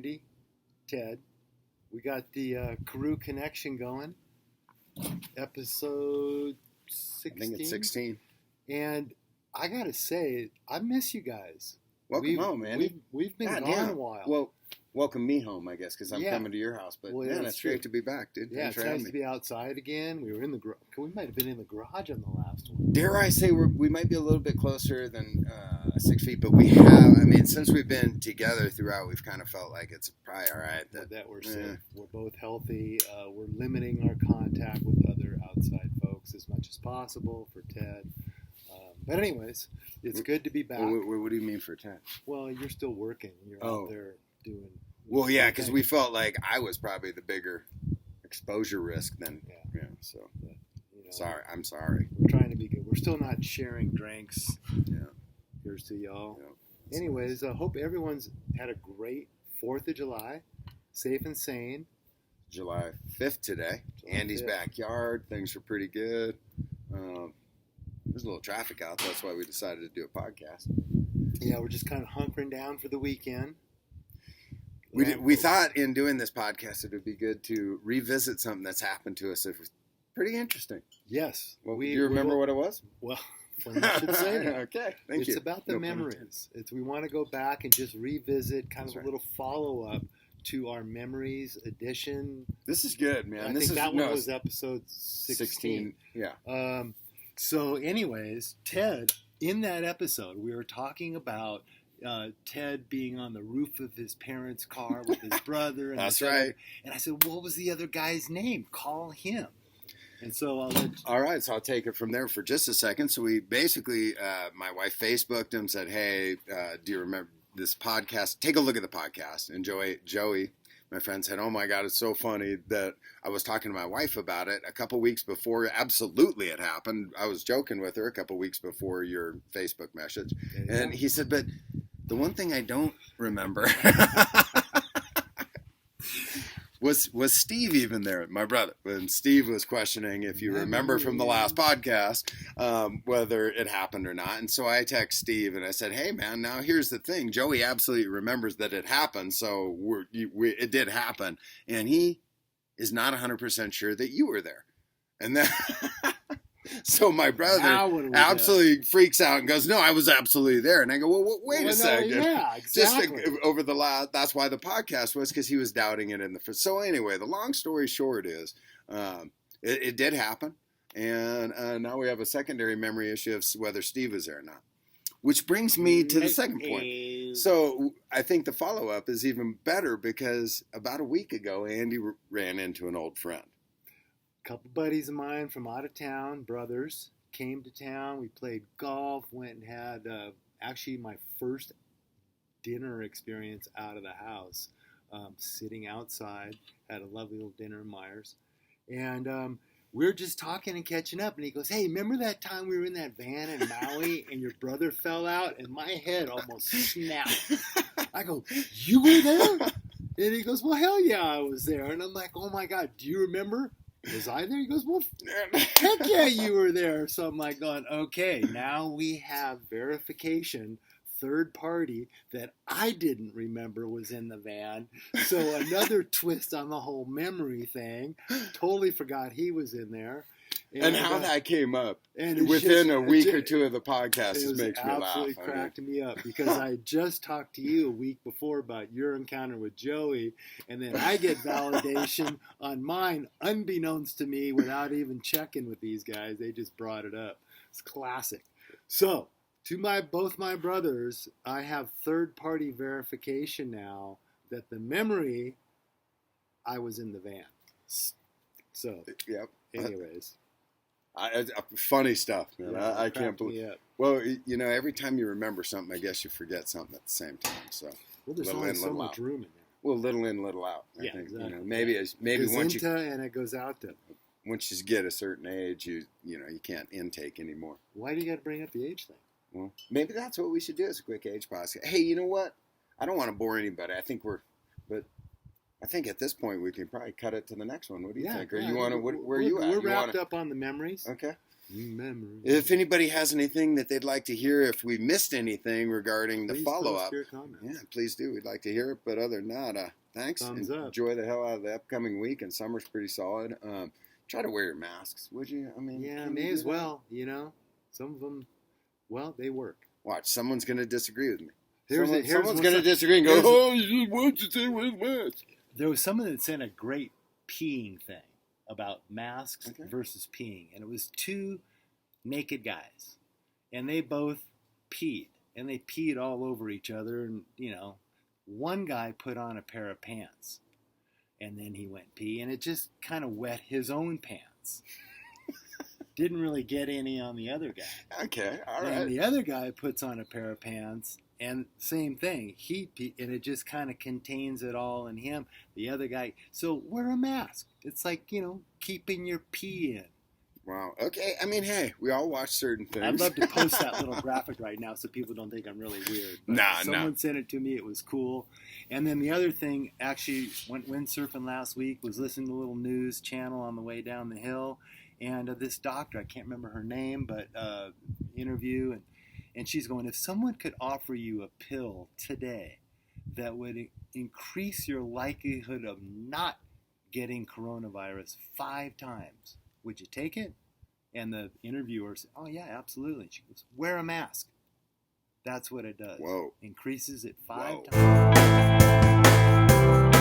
Andy, Ted. We got the Karoo Connection going. Episode 16. I think it's 16. And I got to say, I miss you guys. Welcome home, Andy. We've been gone a while. Well, welcome me home, I guess, because I'm coming to your house. But man, it's great to be back, dude. Yeah, Thanks it's for nice to be outside again. We were in the we might have been in the garage on the last one. Dare I say we might be a little bit closer than 6 feet, but we have. I mean, since we've been together throughout, we've kind of felt like it's probably all right that we're safe. We're both healthy. We're limiting our contact with other outside folks as much as possible for Ted. But anyways, it's good to be back. What do you mean for Ted? Well, you're still working. You're out there doing. Well, yeah, because we felt like I was probably the bigger exposure risk than. Yeah. So. But, sorry, I'm sorry. We're trying to be good. We're still not sharing drinks. Yeah. Here's to y'all. Yeah. Anyways, I hope everyone's had a great 4th of July, safe and sane. July 5th today. Andy's backyard. Things are pretty good. There's a little traffic out. That's why we decided to do a podcast. Yeah, we're just kind of hunkering down for the weekend. We thought in doing this podcast it would be good to revisit something that's happened to us. It was pretty interesting. Yes. Well, do you remember what it was? Well, you should say that. Okay, thank you. It's about the memories. We want to go back and just revisit kind of a little follow-up to our memories edition. This is good, man. I think that one was episode 16. Yeah. So anyways, Ted, in that episode, we were talking about Ted being on the roof of his parents' car with his brother. And That's right. And I said, what was the other guy's name? Call him. And so all right, so I'll take it from there for just a second. So we basically, my wife Facebooked him, said, hey, do you remember this podcast? Take a look at the podcast. And Joey, my friend, said, oh my God, it's so funny that I was talking to my wife about it a couple weeks before absolutely it happened. I was joking with her a couple weeks before your Facebook message. And he said, but the one thing I don't remember was Steve even there, my brother. And Steve was questioning, if you remember from the last podcast, whether it happened or not. And so I text Steve and I said, hey, man, now here's the thing. Joey absolutely remembers that it happened. So it did happen. And he is not 100% sure that you were there. And then... So my brother absolutely freaks out and goes, no, I was absolutely there. And I go, well, wait a second. Yeah, exactly. Just that's why the podcast was, because he was doubting it in the first. So anyway, the long story short is it did happen. And now we have a secondary memory issue of whether Steve was there or not. Which brings me to the second point. So I think the follow-up is even better because about a week ago, Andy ran into an old friend. Couple buddies of mine from out of town, brothers, came to town. We played golf, went and had actually my first dinner experience out of the house, sitting outside, had a lovely little dinner in Myers. And we were just talking and catching up. And he goes, hey, remember that time we were in that van in Maui and your brother fell out? And my head almost snapped. I go, you were there? And he goes, well, hell yeah, I was there. And I'm like, oh my God, do you remember? Was I there? He goes, well, heck yeah, you were there. So I'm like going, okay, now we have verification, third party, that I didn't remember was in the van. So another twist on the whole memory thing. Totally forgot he was in there. And how that came up within a week or two of the podcast makes me laugh. It absolutely cracked me up because I just talked to you a week before about your encounter with Joey, and then I get validation on mine, unbeknownst to me, without even checking with these guys. They just brought it up. It's classic. So, to both my brothers, I have third-party verification now that the memory, I was in the van. So, yep. Anyways. Funny stuff, man. Yeah, I can't believe. Well, every time you remember something, I guess you forget something at the same time. So, there's only so much room in there. Well, little in, little out. I think. Exactly. Maybe once you and it goes out to. Once you get a certain age, you can't intake anymore. Why do you got to bring up the age thing? Well, maybe that's what we should do as a quick age podcast. Hey, you know what? I don't want to bore anybody. I think I think at this point we can probably cut it to the next one. What do you think? Or yeah, you want to? Where are you at? We're You wrapped wanna... up on the memories. Okay. Memories. If anybody has anything that they'd like to hear, if we missed anything regarding the Please follow post up, your comments. yeah, please do. We'd like to hear it. But other than that, thanks. Thumbs up. Enjoy the hell out of the upcoming week, and summer's pretty solid. Try to wear your masks, would you? I mean, Yeah, can may you as do that? well. You know, some of them, well, they work. Watch, someone's going to disagree with me. Here's Someone's what's going to up. disagree and go, Here's- "Oh, you want to say with masks?" There was someone that sent a great peeing thing about masks Okay. versus peeing, and it was two naked guys, and they both peed, and they peed all over each other, and one guy put on a pair of pants, and then he went pee, and it just kind of wet his own pants. Didn't really get any on the other guy. Okay, all And right. the other guy puts on a pair of pants, and same thing. And it just kind of contains it all in him. The other guy, so wear a mask. It's like, keeping your pee in. Wow. Okay. I mean, hey, we all watch certain things. I'd love to post that little graphic right now so people don't think I'm really weird. But someone sent it to me. It was cool. And then the other thing, actually, went windsurfing last week, was listening to a little news channel on the way down the hill. And this doctor, I can't remember her name, but interview, and she's going, if someone could offer you a pill today that would increase your likelihood of not getting coronavirus 5 times, would you take it? And the interviewer said, oh, yeah, absolutely. She goes, wear a mask. That's what it does. Whoa. Increases it 5 Whoa. times.